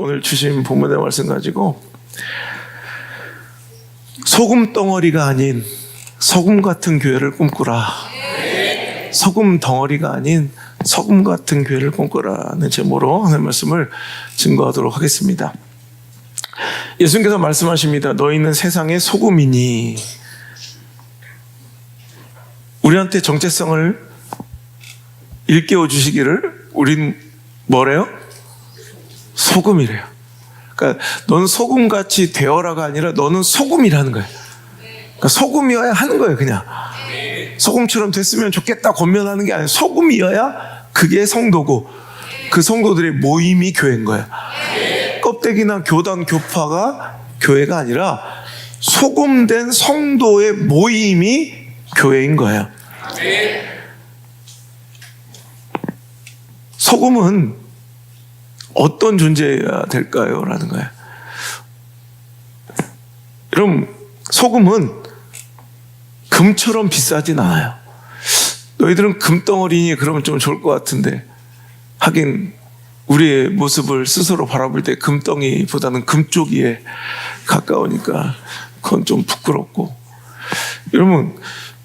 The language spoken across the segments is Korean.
오늘 주신 본문의 말씀 가지고 소금 덩어리가 아닌 소금 같은 교회를 꿈꾸라. 소금 덩어리가 아닌 소금 같은 교회를 꿈꾸라는 제목으로 하나님의 말씀을 증거하도록 하겠습니다. 예수님께서 말씀하십니다. 너희는 세상의 소금이니. 우리한테 정체성을 일깨워 주시기를 우린 뭐래요? 소금이래요. 그러니까 너는 소금같이 되어라가 아니라 너는 소금이라는 거예요. 그러니까 소금이어야 하는 거예요. 그냥 소금처럼 됐으면 좋겠다 권면하는 게 아니라 소금이어야 그게 성도고 그 성도들의 모임이 교회인 거예요. 껍데기나 교단 교파가 교회가 아니라 소금된 성도의 모임이 교회인 거예요. 소금은 어떤 존재여야 될까요? 라는 거예요. 여러분, 소금은 금처럼 비싸진 않아요. 너희들은 금덩어리니 그러면 좀 좋을 것 같은데, 하긴 우리의 모습을 스스로 바라볼 때 금덩이보다는 금쪽이에 가까우니까 그건 좀 부끄럽고. 여러분,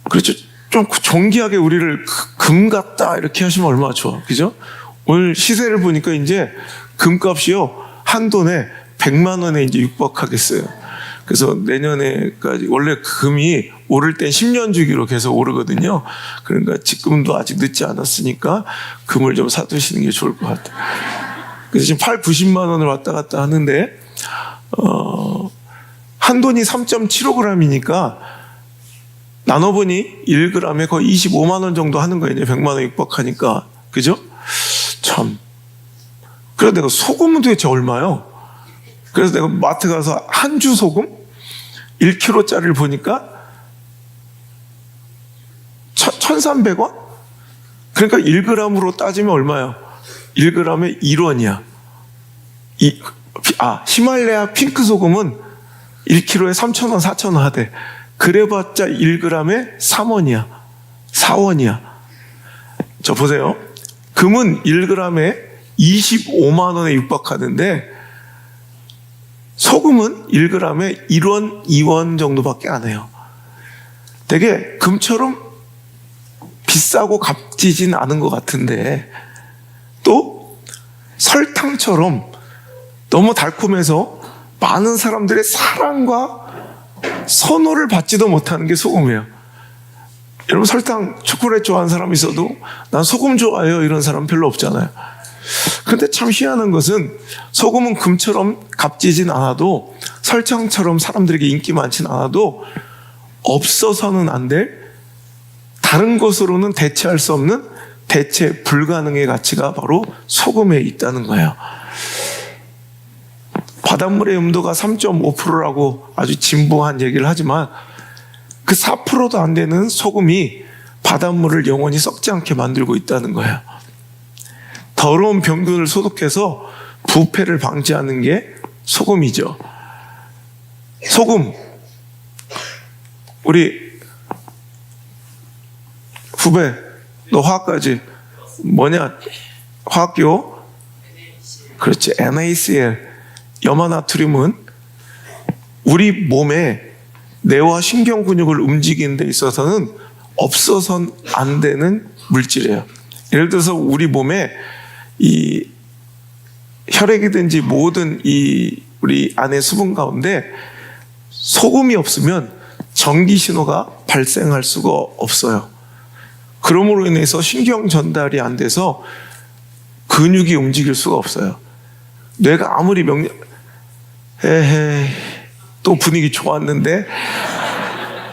그렇죠. 좀 존귀하게 우리를 금 같다 이렇게 하시면 얼마나 좋아. 그죠? 오늘 시세를 보니까 이제 금값이요, 한 돈에 100만 원에 이제 육박하겠어요. 그래서 내년에까지, 원래 금이 오를 땐 10년 주기로 계속 오르거든요. 그러니까 지금도 아직 늦지 않았으니까 금을 좀 사두시는 게 좋을 것 같아요. 그래서 지금 90만 원을 왔다 갔다 하는데, 한 돈이 3.75g이니까 나눠보니 1g에 거의 25만 원 정도 하는 거예요. 이제 100만 원 육박하니까. 그죠? 참. 그래서 내가 소금은 도대체 얼마요? 그래서 내가 마트 가서 한 주 소금 1kg짜리를 보니까 1,300원? 그러니까 1g으로 따지면 얼마요? 1g에 1원이야. 히말라야 핑크 소금은 1kg에 3,000원, 4,000원 하대. 그래봤자 1g에 3원이야. 4원이야. 저 보세요. 금은 1g에 25만 원에 육박하는데 소금은 1g에 1원, 2원 정도밖에 안 해요. 되게 금처럼 비싸고 값지진 않은 것 같은데, 또 설탕처럼 너무 달콤해서 많은 사람들의 사랑과 선호를 받지도 못하는 게 소금이에요. 여러분, 설탕, 초콜릿 좋아하는 사람 있어도 난 소금 좋아해요 이런 사람 별로 없잖아요. 근데 참 희한한 것은 소금은 금처럼 값지진 않아도, 설탕처럼 사람들에게 인기 많진 않아도 없어서는 안 될, 다른 것으로는 대체할 수 없는, 대체 불가능의 가치가 바로 소금에 있다는 거예요. 바닷물의 염도가 3.5%라고 아주 진부한 얘기를 하지만 그 4%도 안 되는 소금이 바닷물을 영원히 썩지 않게 만들고 있다는 거예요. 더러운 병균을 소독해서 부패를 방지하는 게 소금이죠. 소금. 우리 후배, 너 화학까지 뭐냐? 화학교? 그렇지, NaCl. 염화나트륨은 우리 몸에 뇌와 신경 근육을 움직이는 데 있어서는 없어서는 안 되는 물질이에요. 예를 들어서 우리 몸에 이 혈액이든지 모든 이 우리 안의 수분 가운데 소금이 없으면 전기 신호가 발생할 수가 없어요. 그러므로 인해서 신경 전달이 안 돼서 근육이 움직일 수가 없어요. 뇌가 아무리 또 분위기 좋았는데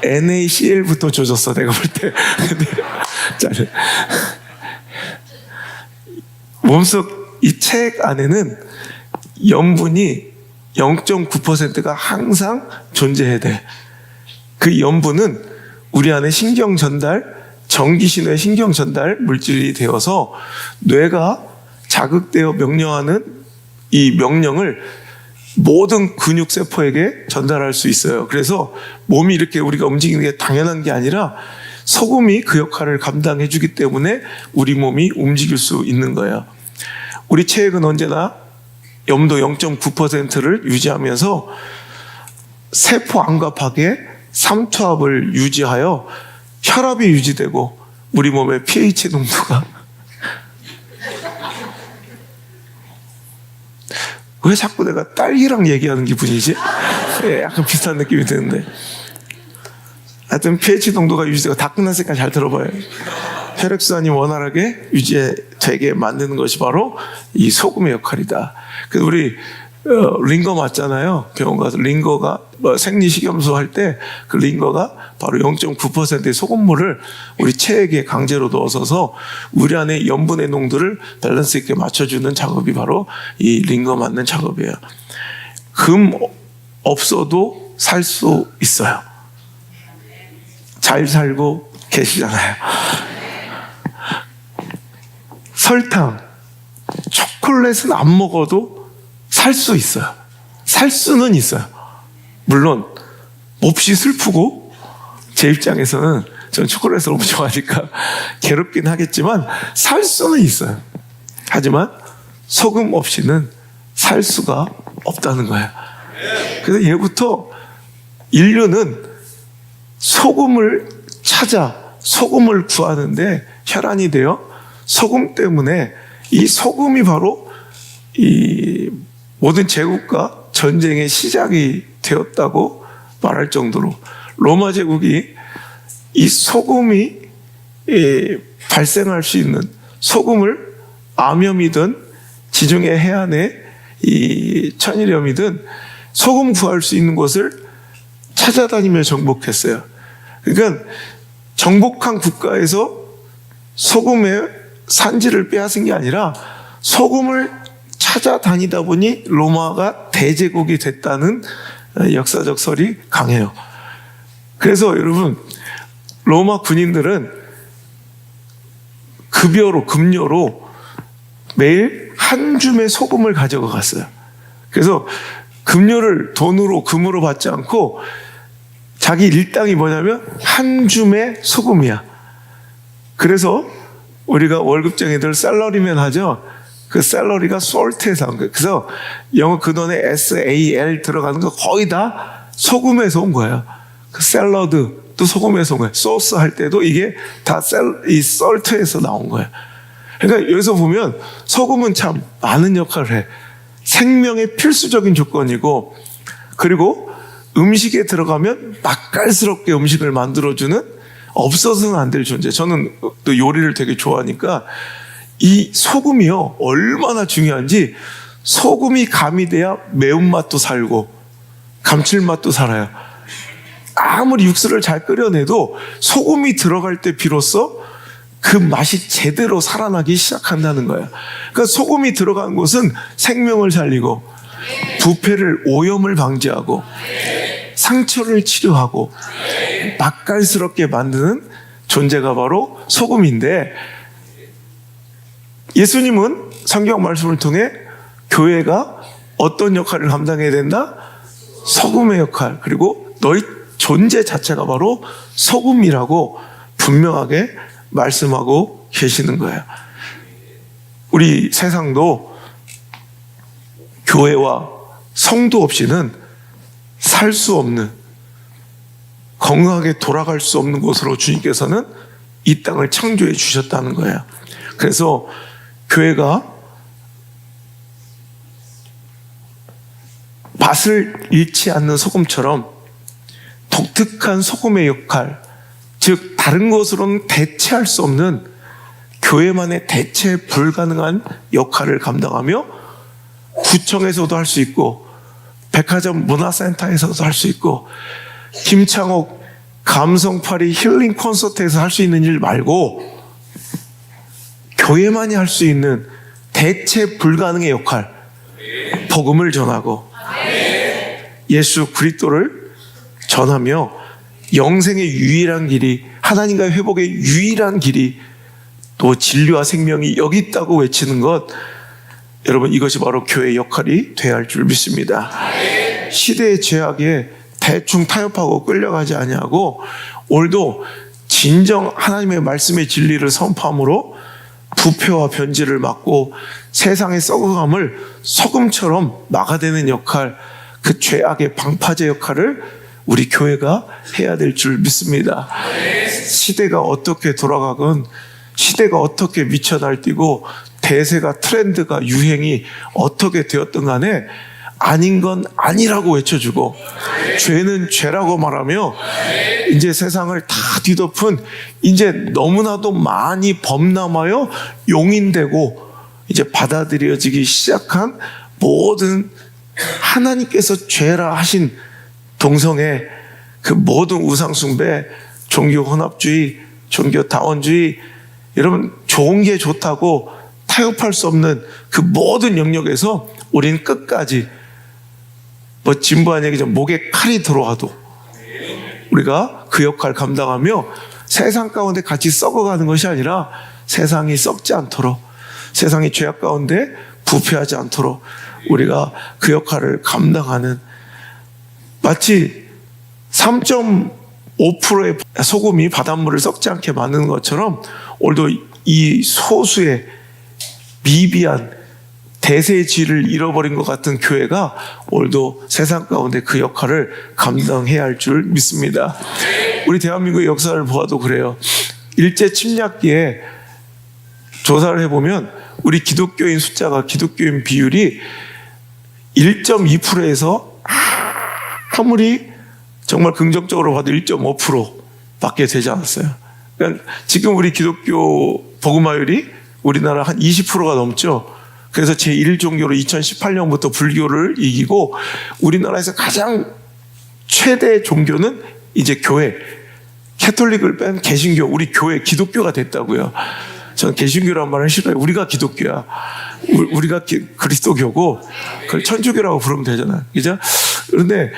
NaCl부터 조졌어 내가 볼 때. 몸속 이 책 안에는 염분이 0.9%가 항상 존재해야 돼. 그 염분은 우리 안에 신경 전달, 전기신호의 신경 전달 물질이 되어서 뇌가 자극되어 명령하는 이 명령을 모든 근육세포에게 전달할 수 있어요. 그래서 몸이 이렇게 우리가 움직이는 게 당연한 게 아니라 소금이 그 역할을 감당해 주기 때문에 우리 몸이 움직일 수 있는 거예요. 우리 체액은 언제나 염도 0.9%를 유지하면서 세포 안과 박에 삼투압을 유지하여 혈압이 유지되고 우리 몸의 pH 농도가 왜 자꾸 내가 딸기랑 얘기하는 기분이지? 예, 약간 비슷한 느낌이 드는데 하여튼 pH 농도가 유지되고 다 끝났으니까 잘 들어봐요. 혈액순환이 원활하게 유지되게 만드는 것이 바로 이 소금의 역할이다. 그래서 우리 링거 맞잖아요. 병원 가서 링거가 생리식염수 할 때 그 링거가 바로 0.9%의 소금물을 우리 체액에 강제로 넣어서 우리 안에 염분의 농도를 밸런스 있게 맞춰주는 작업이 바로 이 링거 맞는 작업이에요. 금 없어도 살 수 있어요. 잘 살고 계시잖아요. 설탕, 초콜릿은 안 먹어도 살 수 있어요. 살 수는 있어요. 물론 몹시 슬프고 제 입장에서는 저는 초콜릿을 너무 좋아하니까 괴롭긴 하겠지만 살 수는 있어요. 하지만 소금 없이는 살 수가 없다는 거예요. 그래서 예부터 인류는 소금을 찾아 소금을 구하는데 혈안이 되어 소금 때문에 이 소금이 바로 이 모든 제국과 전쟁의 시작이 되었다고 말할 정도로 로마 제국이 이 소금이 발생할 수 있는 소금을 암염이든 지중해 해안의 이 천일염이든 소금 구할 수 있는 곳을 찾아다니며 정복했어요. 그러니까 정복한 국가에서 소금의 산지를 빼앗은 게 아니라 소금을 찾아다니다 보니 로마가 대제국이 됐다는 역사적 설이 강해요. 그래서 여러분 로마 군인들은 급료로 매일 한 줌의 소금을 가져가 갔어요. 그래서 급료를 돈으로 금으로 받지 않고 자기 일당이 뭐냐면 한 줌의 소금이야. 그래서 우리가 월급쟁이들 샐러리맨 하죠. 그 샐러리가 salt에서 온 거예요. 그래서 영어 근원에 SAL 들어가는 거 거의 다 소금에서 온 거예요. 그 샐러드도 소금에서 온 거예요. 소스 할 때도 이게 다 이 salt에서 나온 거예요. 그러니까 여기서 보면 소금은 참 많은 역할을 해. 생명의 필수적인 조건이고, 그리고 음식에 들어가면 맛깔스럽게 음식을 만들어주는 없어서는 안 될 존재. 저는 또 요리를 되게 좋아하니까 이 소금이요 얼마나 중요한지, 소금이 가미돼야 매운맛도 살고 감칠맛도 살아요. 아무리 육수를 잘 끓여내도 소금이 들어갈 때 비로소 그 맛이 제대로 살아나기 시작한다는 거예요. 그러니까 소금이 들어간 곳은 생명을 살리고 부패를, 오염을 방지하고 상처를 치료하고 맛깔스럽게 만드는 존재가 바로 소금인데, 예수님은 성경 말씀을 통해 교회가 어떤 역할을 감당해야 된다? 소금의 역할, 그리고 너희 존재 자체가 바로 소금이라고 분명하게 말씀하고 계시는 거예요. 우리 세상도 교회와 성도 없이는 살 수 없는, 건강하게 돌아갈 수 없는 곳으로 주님께서는 이 땅을 창조해 주셨다는 거예요. 그래서 교회가 맛을 잃지 않는 소금처럼 독특한 소금의 역할, 즉 다른 것으로는 대체할 수 없는 교회만의 대체 불가능한 역할을 감당하며 구청에서도 할 수 있고 백화점 문화센터에서도 할 수 있고 김창옥 감성파리 힐링 콘서트에서 할 수 있는 일 말고 교회만이 할 수 있는 대체 불가능의 역할, 복음을 전하고 예수 그리스도를 전하며 영생의 유일한 길이, 하나님과의 회복의 유일한 길이, 또 진리와 생명이 여기 있다고 외치는 것, 여러분 이것이 바로 교회의 역할이 되어야 할 줄 믿습니다. 시대의 죄악에 대충 타협하고 끌려가지 아니하고 오늘도 진정 하나님의 말씀의 진리를 선포함으로 부패와 변질을 막고 세상의 썩어감을 소금처럼 막아대는 역할, 그 죄악의 방파제 역할을 우리 교회가 해야 될 줄 믿습니다. 시대가 어떻게 돌아가건, 시대가 어떻게 미쳐 날뛰고, 대세가, 트렌드가, 유행이 어떻게 되었든 간에 아닌 건 아니라고 외쳐주고, 죄는 죄라고 말하며, 이제 세상을 다 뒤덮은, 이제 너무나도 많이 범람하여 용인되고 이제 받아들여지기 시작한 모든 하나님께서 죄라 하신 동성애, 그 모든 우상숭배, 종교 혼합주의, 종교 다원주의, 여러분 좋은 게 좋다고 타협할 수 없는 그 모든 영역에서 우리는 끝까지, 뭐 진부한 얘기죠, 목에 칼이 들어와도 우리가 그 역할을 감당하며 세상 가운데 같이 썩어가는 것이 아니라 세상이 썩지 않도록, 세상이 죄악 가운데 부패하지 않도록 우리가 그 역할을 감당하는, 마치 3.5%의 소금이 바닷물을 썩지 않게 만드는 것처럼 오늘도 이 소수의 미비한 대세의 질을 잃어버린 것 같은 교회가 오늘도 세상 가운데 그 역할을 감당해야 할 줄 믿습니다. 우리 대한민국의 역사를 보아도 그래요. 일제 침략기에 조사를 해보면 우리 기독교인 숫자가, 기독교인 비율이 1.2%에서 아무리 정말 긍정적으로 봐도 1.5%밖에 되지 않았어요. 그러니까 지금 우리 기독교 복음화율이 우리나라 한 20%가 넘죠. 그래서 제1종교로 2018년부터 불교를 이기고 우리나라에서 가장 최대 종교는 이제 교회, 캐톨릭을 뺀 개신교, 우리 교회 기독교가 됐다고요. 저는 개신교란 말은 싫어요. 우리가 기독교야. 우리가 그리스도교고 그걸 천주교라고 부르면 되잖아요. 그죠? 그런데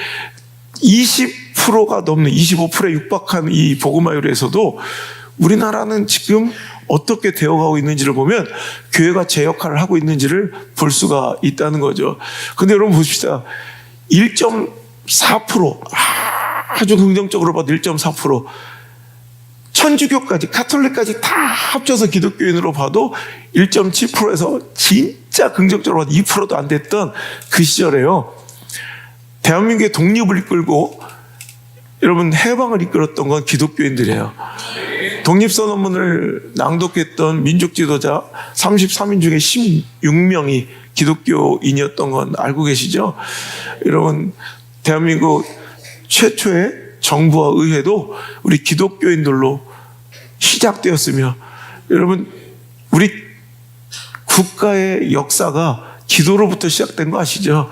20%가 넘는, 25%에 육박한 이 복음화율에서도 우리나라는 지금 어떻게 되어가고 있는지를 보면 교회가 제 역할을 하고 있는지를 볼 수가 있다는 거죠. 근데 여러분 보십시다. 1.4%, 아주 긍정적으로 봐도 1.4%, 천주교까지, 카톨릭까지 다 합쳐서 기독교인으로 봐도 1.7%에서 진짜 긍정적으로 봐도 2%도 안 됐던 그 시절에요. 대한민국의 독립을 이끌고 여러분 해방을 이끌었던 건 기독교인들이에요. 독립선언문을 낭독했던 민족 지도자 33인 중에 16명이 기독교인이었던 건 알고 계시죠? 여러분, 대한민국 최초의 정부와 의회도 우리 기독교인들로 시작되었으며, 여러분, 우리 국가의 역사가 기도로부터 시작된 거 아시죠?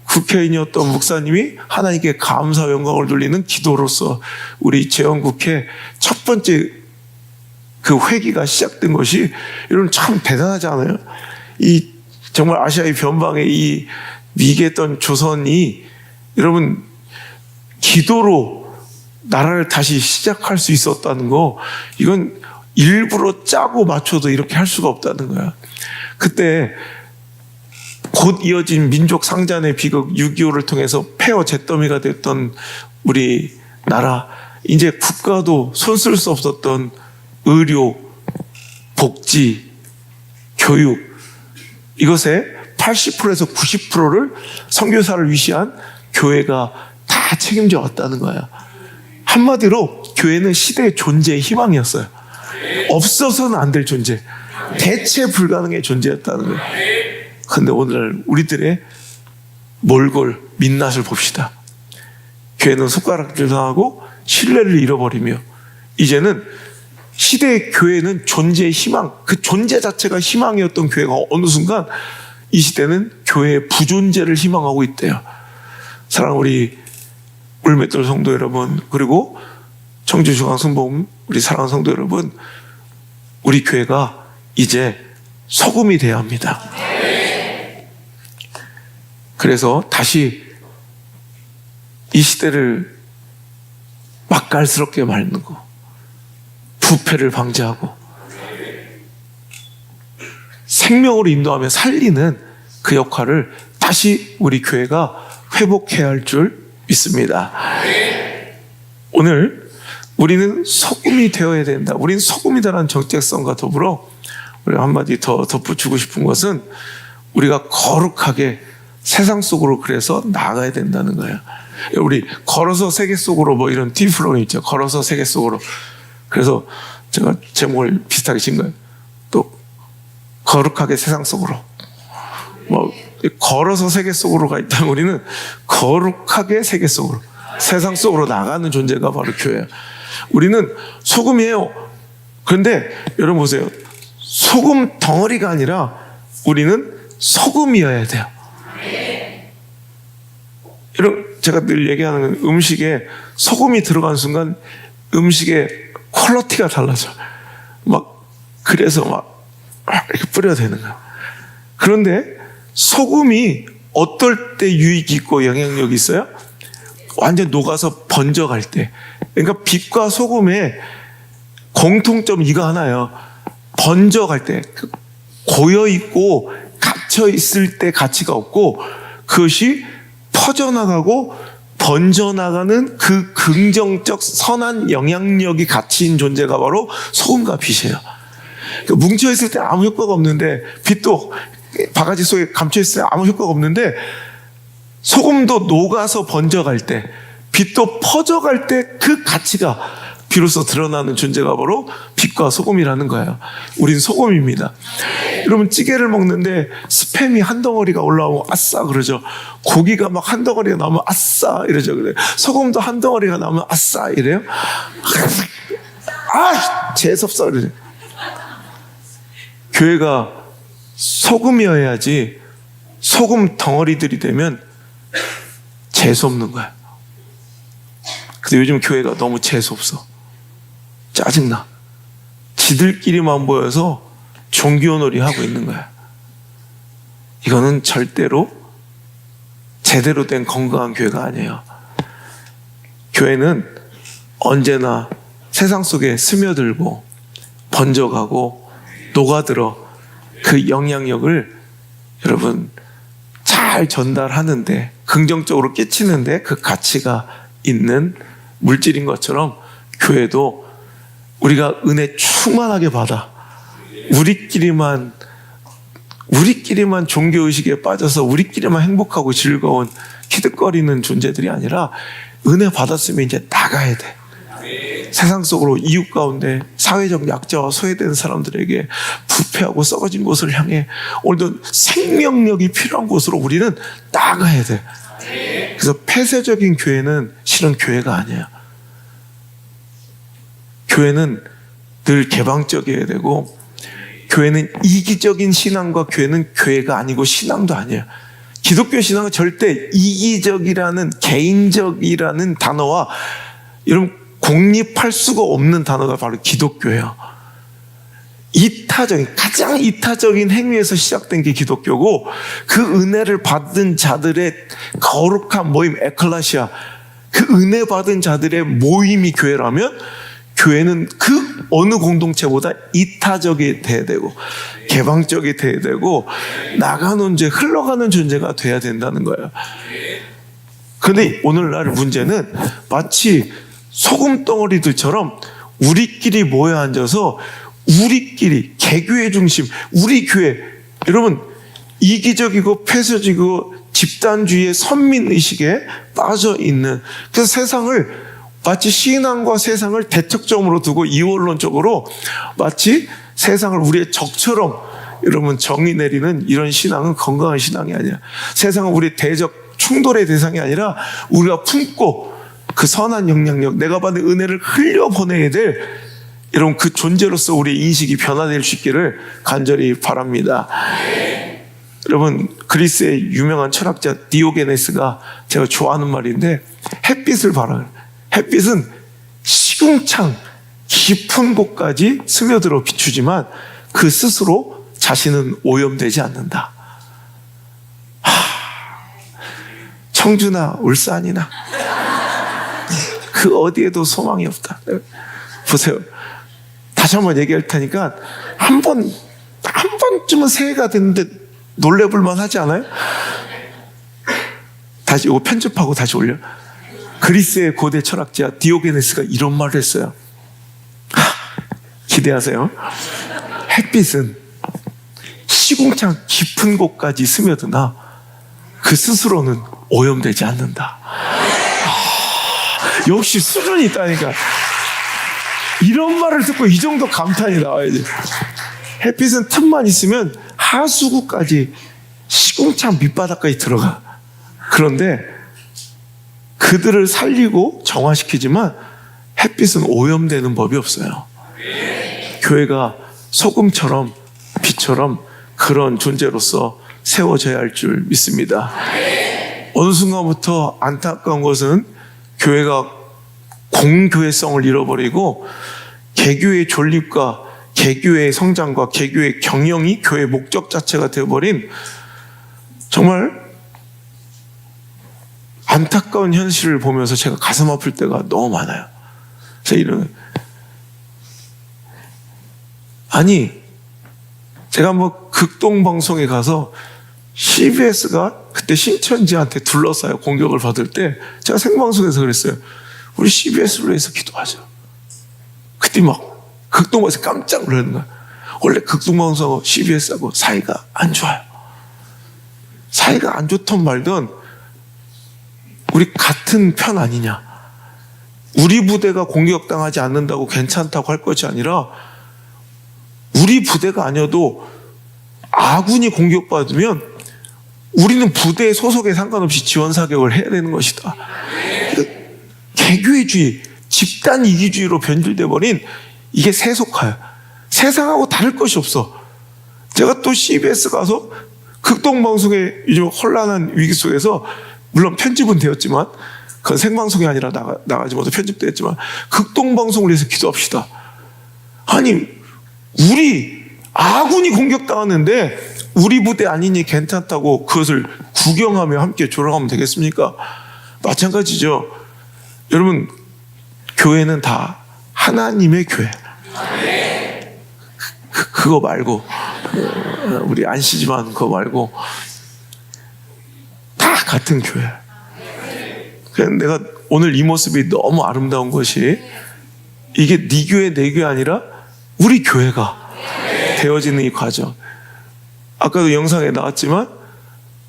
국회의원이었던 목사님이 하나님께 감사와 영광을 돌리는 기도로서 우리 재헌국회 첫 번째 그 회기가 시작된 것이, 여러분 참 대단하지 않아요? 이 정말 아시아의 변방에 이 위기했던 조선이 여러분 기도로 나라를 다시 시작할 수 있었다는 거, 이건 일부러 짜고 맞춰도 이렇게 할 수가 없다는 거야. 그때 곧 이어진 민족 상잔의 비극 6.25를 통해서 폐허 잿더미가 됐던 우리 나라, 이제 국가도 손 쓸 수 없었던 의료, 복지, 교육, 이것의 80%에서 90%를 선교사를 위시한 교회가 다 책임져 왔다는 거야. 한마디로 교회는 시대의 존재의 희망이었어요. 없어서는 안 될 존재, 대체 불가능의 존재였다는 거예요. 그런데 오늘 우리들의 몰골 민낯을 봅시다. 교회는 손가락질 당하고 신뢰를 잃어버리며, 이제는 시대의 교회는 존재의 희망, 그 존재 자체가 희망이었던 교회가 어느 순간 이 시대는 교회의 부존재를 희망하고 있대요. 사랑하는 우리 울맷돌 성도 여러분, 그리고 청주 중앙성봉 우리 사랑하는 성도 여러분, 우리 교회가 이제 소금이 돼야 합니다. 그래서 다시 이 시대를 맛깔스럽게 말고 부패를 방지하고 생명으로 인도하며 살리는 그 역할을 다시 우리 교회가 회복해야 할 줄 믿습니다. 오늘 우리는 소금이 되어야 된다. 우리는 소금이다라는 정체성과 더불어 우리가 한마디 더 덧붙이고 싶은 것은 우리가 거룩하게 세상 속으로 그래서 나가야 된다는 거예요. 우리 걸어서 세계 속으로 뭐 이런 TV 프로그램 있죠. 걸어서 세계 속으로. 그래서 제가 제목을 비슷하게 진 거예요. 또 거룩하게 세상 속으로. 뭐 걸어서 세계 속으로 가 있다면 우리는 거룩하게 세계 속으로, 세상 속으로 나가는 존재가 바로 교회예요. 우리는 소금이에요. 그런데 여러분 보세요. 소금 덩어리가 아니라 우리는 소금이어야 돼요. 이런 제가 늘 얘기하는 음식에 소금이 들어간 순간 음식의 퀄리티가 달라져. 막 그래서 막 이렇게 뿌려야 되는 거야. 그런데 소금이 어떨 때 유익이 있고 영향력이 있어요? 완전 녹아서 번져갈 때. 그러니까 빛과 소금의 공통점 이거 하나예요. 번져갈 때, 고여 있고 갇혀 있을 때 가치가 없고, 그것이 퍼져나가고 번져나가는 그 긍정적 선한 영향력이 가치인 존재가 바로 소금과 빛이에요. 뭉쳐 있을 때 아무 효과가 없는데, 빛도 바가지 속에 감춰 있을 때 아무 효과가 없는데, 소금도 녹아서 번져갈 때, 빛도 퍼져갈 때 그 가치가 비로소 드러나는 존재가 바로 빛과 소금이라는 거예요. 우린 소금입니다. 여러분 찌개를 먹는데 스팸이 한 덩어리가 올라오면 아싸 그러죠. 고기가 막 한 덩어리가 나오면 아싸 이러죠. 그래. 소금도 한 덩어리가 나오면 아싸 이래요. 아 재수없어 그러죠. 교회가 소금이어야지 소금 덩어리들이 되면 재수없는 거야. 근데 요즘 교회가 너무 재수없어. 짜증나. 지들끼리만 모여서 종교놀이 하고 있는 거야. 이거는 절대로 제대로 된 건강한 교회가 아니에요. 교회는 언제나 세상 속에 스며들고 번져가고 녹아들어 그 영향력을 여러분 잘 전달하는데, 긍정적으로 끼치는데 그 가치가 있는 물질인 것처럼 교회도 우리가 은혜 충만하게 받아 우리끼리만 종교의식에 빠져서 우리끼리만 행복하고 즐거운 키득거리는 존재들이 아니라 은혜 받았으면 이제 나가야 돼. 세상 속으로 이웃 가운데 사회적 약자와 소외된 사람들에게 부패하고 썩어진 곳을 향해 오늘도 생명력이 필요한 곳으로 우리는 나가야 돼. 그래서 폐쇄적인 교회는 실은 교회가 아니에요. 교회는 늘 개방적이어야 되고, 교회는 이기적인 신앙과 교회는 교회가 아니고 신앙도 아니에요. 기독교 신앙은 절대 이기적이라는, 개인적이라는 단어와 여러분 공립할 수가 없는 단어가 바로 기독교예요. 가장 이타적인 행위에서 시작된 게 기독교고, 그 은혜를 받은 자들의 거룩한 모임, 에클레시아, 그 은혜 받은 자들의 모임이 교회라면, 교회는 그 어느 공동체보다 이타적이 돼야 되고 개방적이 돼야 되고 나가는 죄, 흘러가는 존재가 돼야 된다는 거예요. 그런데 오늘날 문제는 마치 소금 덩어리들처럼 우리끼리 모여 앉아서 우리끼리 개교의 중심, 우리 교회, 여러분 이기적이고 폐쇄적이고 집단주의의 선민의식에 빠져 있는, 그래서 세상을 마치 신앙과 세상을 대척점으로 두고 이원론적으로 마치 세상을 우리의 적처럼 여러분 정의 내리는 이런 신앙은 건강한 신앙이 아니야. 세상은 우리 대적 충돌의 대상이 아니라 우리가 품고 그 선한 영향력, 내가 받은 은혜를 흘려보내야 될 여러분 그 존재로서 우리의 인식이 변화될 수 있기를 간절히 바랍니다. 여러분 그리스의 유명한 철학자 디오게네스가 제가 좋아하는 말인데, 햇빛을 바라는, 햇빛은 시궁창 깊은 곳까지 스며들어 비추지만 그 스스로 자신은 오염되지 않는다. 청주나 울산이나 그 어디에도 소망이 없다. 보세요. 다시 한번 얘기할 테니까 한 번쯤은 새해가 됐는데 놀래볼만 하지 않아요? 다시 이거 편집하고 다시 올려. 그리스의 고대 철학자 디오게네스가 이런 말을 했어요. 기대하세요. 햇빛은 시궁창 깊은 곳까지 스며드나 그 스스로는 오염되지 않는다. 역시 수준이 있다니까. 이런 말을 듣고 이 정도 감탄이 나와야지. 햇빛은 틈만 있으면 하수구까지 시궁창 밑바닥까지 들어가. 그런데 그들을 살리고 정화시키지만 햇빛은 오염되는 법이 없어요. 교회가 소금처럼 빛처럼 그런 존재로서 세워져야 할 줄 믿습니다. 어느 순간부터 안타까운 것은 교회가 공교회성을 잃어버리고 개교의 존립과 개교의 성장과 개교의 경영이 교회의 목적 자체가 되어버린 정말 안타까운 현실을 보면서 제가 가슴 아플 때가 너무 많아요. 그래서 아니, 제가 뭐 극동방송에 가서 CBS가 그때 신천지한테 둘러싸여 공격을 받을 때 제가 생방송에서 그랬어요. 우리 CBS를 위해서 기도하자. 그때 막 극동방송에서 깜짝 놀라는 거야. 원래 극동방송하고 CBS하고 사이가 안 좋아요. 사이가 안 좋던 말든 우리 같은 편 아니냐. 우리 부대가 공격당하지 않는다고 괜찮다고 할 것이 아니라 우리 부대가 아니어도 아군이 공격받으면 우리는 부대 소속에 상관없이 지원 사격을 해야 되는 것이다. 그러니까 개교회주의, 집단 이기주의로 변질돼 버린 이게 세속화야. 세상하고 다를 것이 없어. 제가 또 CBS 가서 극동방송의 요즘 혼란한 위기 속에서 물론 편집은 되었지만 그건 생방송이 아니라 나가지 못해 편집되었지만 극동방송을 위해서 기도합시다. 아니 우리 아군이 공격당하는데 우리 부대 아니니 괜찮다고 그것을 구경하며 함께 졸아가면 되겠습니까? 마찬가지죠. 여러분 교회는 다 하나님의 교회. 그거 말고 우리 안 쉬지만 그거 말고 다 같은 교회. 그래서 내가 오늘 이 모습이 너무 아름다운 것이 이게 네 교회 내 교회 아니라 우리 교회가 되어지는 이 과정. 아까도 영상에 나왔지만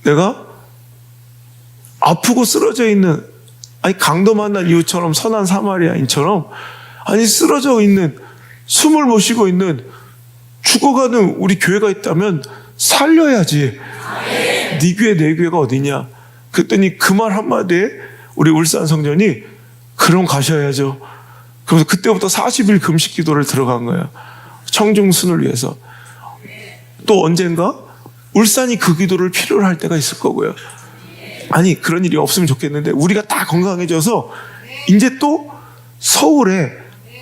내가 아프고 쓰러져 있는 아니 강도 만난 이유처럼 선한 사마리아인처럼 아니 쓰러져 있는 숨을 못 쉬고 있는 죽어가는 우리 교회가 있다면 살려야지. 네 교회 내 교회가 어디냐. 그랬더니 그 말 한마디에 우리 울산 성전이 그럼 가셔야죠. 그래서 그때부터 40일 금식 기도를 들어간 거예요. 청중순을 위해서. 또 언젠가 울산이 그 기도를 필요로 할 때가 있을 거고요. 아니 그런 일이 없으면 좋겠는데 우리가 다 건강해져서 이제 또 서울에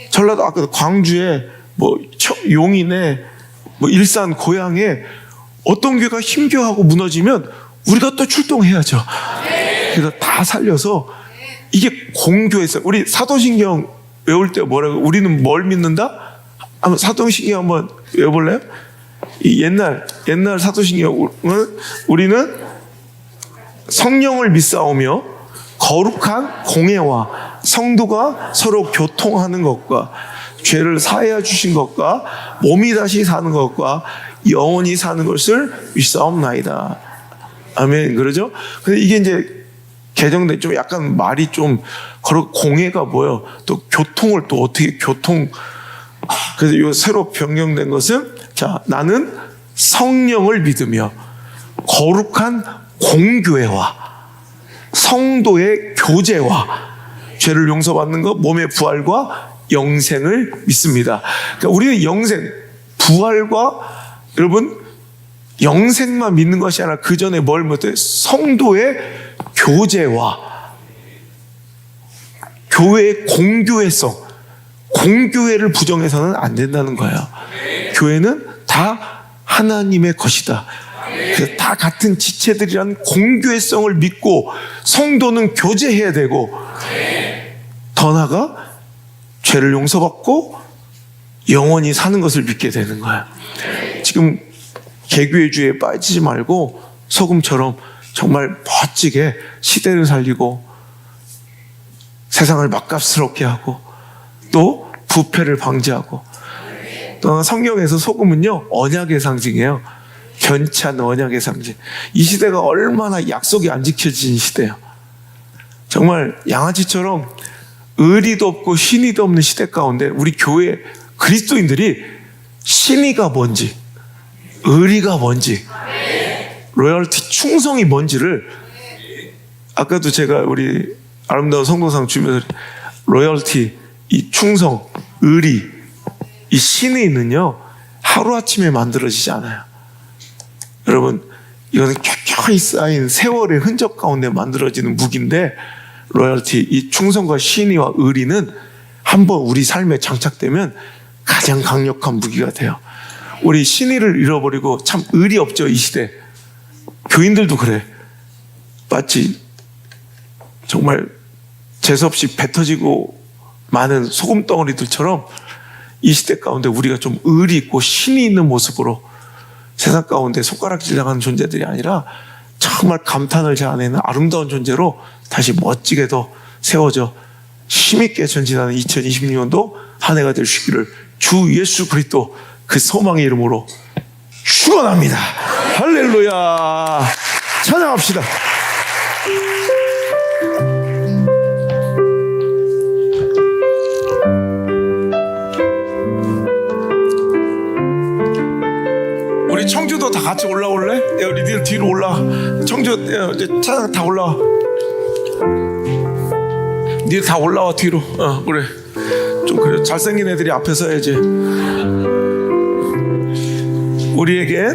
전라도 아까 광주에 뭐 용인에 뭐 일산 고향에 어떤 교회가 힘겨워하고 무너지면 우리가 또 출동해야죠. 그래서 다 살려서 이게 공교에서 우리 사도신경 외울 때 뭐라고 우리는 뭘 믿는다? 한번 사도신경 한번 외워볼래요? 이 옛날 사도신경은 우리는 성령을 믿사오며 거룩한 공회와 성도가 서로 교통하는 것과 죄를 사하여 주신 것과 몸이 다시 사는 것과 영원히 사는 것을 믿사옵나이다. 아멘. 그러죠? 근데 이게 이제 개정된 좀 약간 말이 좀 공회가 뭐예요? 또 교통을 또 어떻게 교통? 그래서 이 새로 변경된 것은 자 나는 성령을 믿으며 거룩한 공교회와 성도의 교제와 죄를 용서받는 것, 몸의 부활과 영생을 믿습니다. 그러니까 우리는 영생, 부활과 여러분 영생만 믿는 것이 아니라 그 전에 뭘 못해? 성도의 교제와 교회의 공교회성, 공교회를 부정해서는 안 된다는 거예요. 교회는 다 하나님의 것이다. 다 같은 지체들이란 공교회성을 믿고 성도는 교제해야 되고 더 나아가 죄를 용서받고 영원히 사는 것을 믿게 되는 거야. 지금 개교회주의에 빠지지 말고 소금처럼 정말 멋지게 시대를 살리고 세상을 맛값스럽게 하고 또 부패를 방지하고 또 성경에서 소금은요 언약의 상징이에요. 변치 않는 언약의 상징. 이 시대가 얼마나 약속이 안 지켜진 시대예요. 정말 양아치처럼 의리도 없고 신의도 없는 시대 가운데 우리 교회 그리스도인들이 신의가 뭔지, 의리가 뭔지, 로열티 충성이 뭔지를, 아까도 제가 우리 아름다운 성도상 주면서 로열티, 이 충성, 의리, 이 신의는요 하루아침에 만들어지지 않아요. 여러분, 이거는 켜켜이 쌓인 세월의 흔적 가운데 만들어지는 무기인데, 로열티, 이 충성과 신의와 의리는 한번 우리 삶에 장착되면 가장 강력한 무기가 돼요. 우리 신의를 잃어버리고 참 의리 없죠, 이 시대. 교인들도 그래. 마치 정말 재수없이 뱉어지고 많은 소금 덩어리들처럼 이 시대 가운데 우리가 좀 의리 있고 신이 있는 모습으로 세상 가운데 손가락질 당하는 존재들이 아니라 정말 감탄을 자아내는 아름다운 존재로 다시 멋지게도 세워져 힘있게 전진하는 2026년도 한 해가 될 수 있기를 주 예수 그리스도 그 소망의 이름으로 축원합니다. 할렐루야. 찬양합시다. 우리 청주도 다 같이 올라올래? 야, 우리 니들 뒤로 올라. 청주 이제 찬양 다 올라와. 니들 다 올라와 뒤로. 그래. 좀 그래. 잘생긴 애들이 앞에 서야지. 우리에게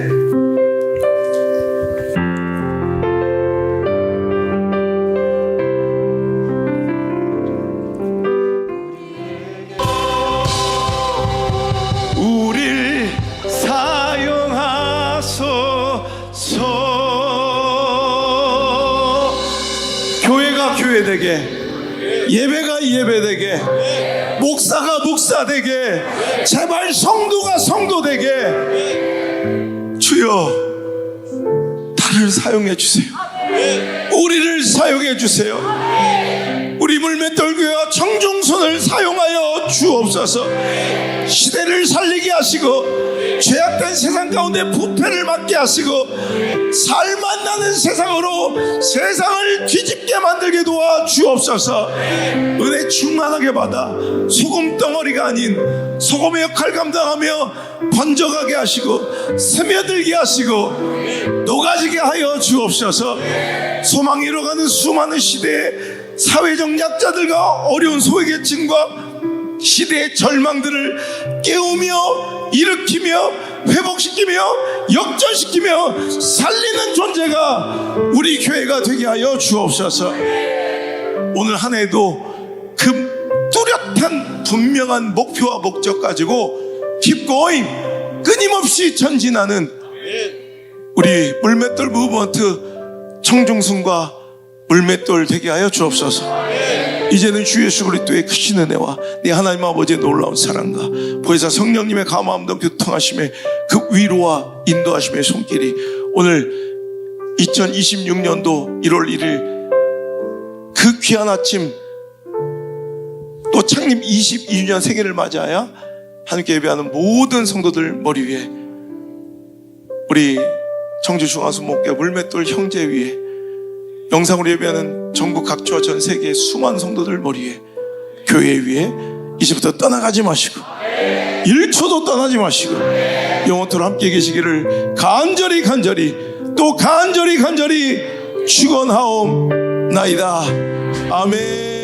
우릴 사용하소서. 교회가 교회되게, 예배가 예배되게, 목사가 목사되게, 제발 성도가 성도되게. 주여, 나를 사용해 주세요. 우리를 사용해 주세요. 우리 물맷돌교회와 청중선을 사용하여 주옵소서. 시대를 살리게 하시고 죄악된 세상 가운데 부패를 막게 하시고 살만 나는 세상으로 세상을 뒤집게 만들게 도와 주옵소서. 은혜 충만하게 받아 소금덩어리가 아닌 소금의 역할 감당하며 번져가게 하시고 스며들게 하시고 녹아지게 하여 주옵소서. 소망이 잃어가는 수많은 시대의 사회적 약자들과 어려운 소외계층과 시대의 절망들을 깨우며 일으키며 회복시키며 역전시키며 살리는 존재가 우리 교회가 되게 하여 주옵소서. 오늘 한 해도 그 뚜렷한 분명한 목표와 목적 가지고 keep going, 끊임없이 전진하는 우리 물맷돌 무브먼트 청중순과 물맷돌 되게 하여 주옵소서. 이제는 주 예수 그리스도의 크신 은혜와 네 하나님 아버지의 놀라운 사랑과 보혜사 성령님의 감화함도 교통하심의 그 위로와 인도하심의 손길이 오늘 2026년도 1월 1일 그 귀한 아침, 또 창립 22주년 생일을 맞이하여 함께 예배하는 모든 성도들 머리 위에, 우리 청주 중앙수 목교 물맷돌 형제 위에, 영상으로 예배하는 전국 각주와 전 세계의 수많은 성도들 머리 위에, 교회 위에 이제부터 떠나가지 마시고 1초도 떠나지 마시고 영원토록 함께 계시기를 간절히 또 간절히 축원하옵나이다. 아멘.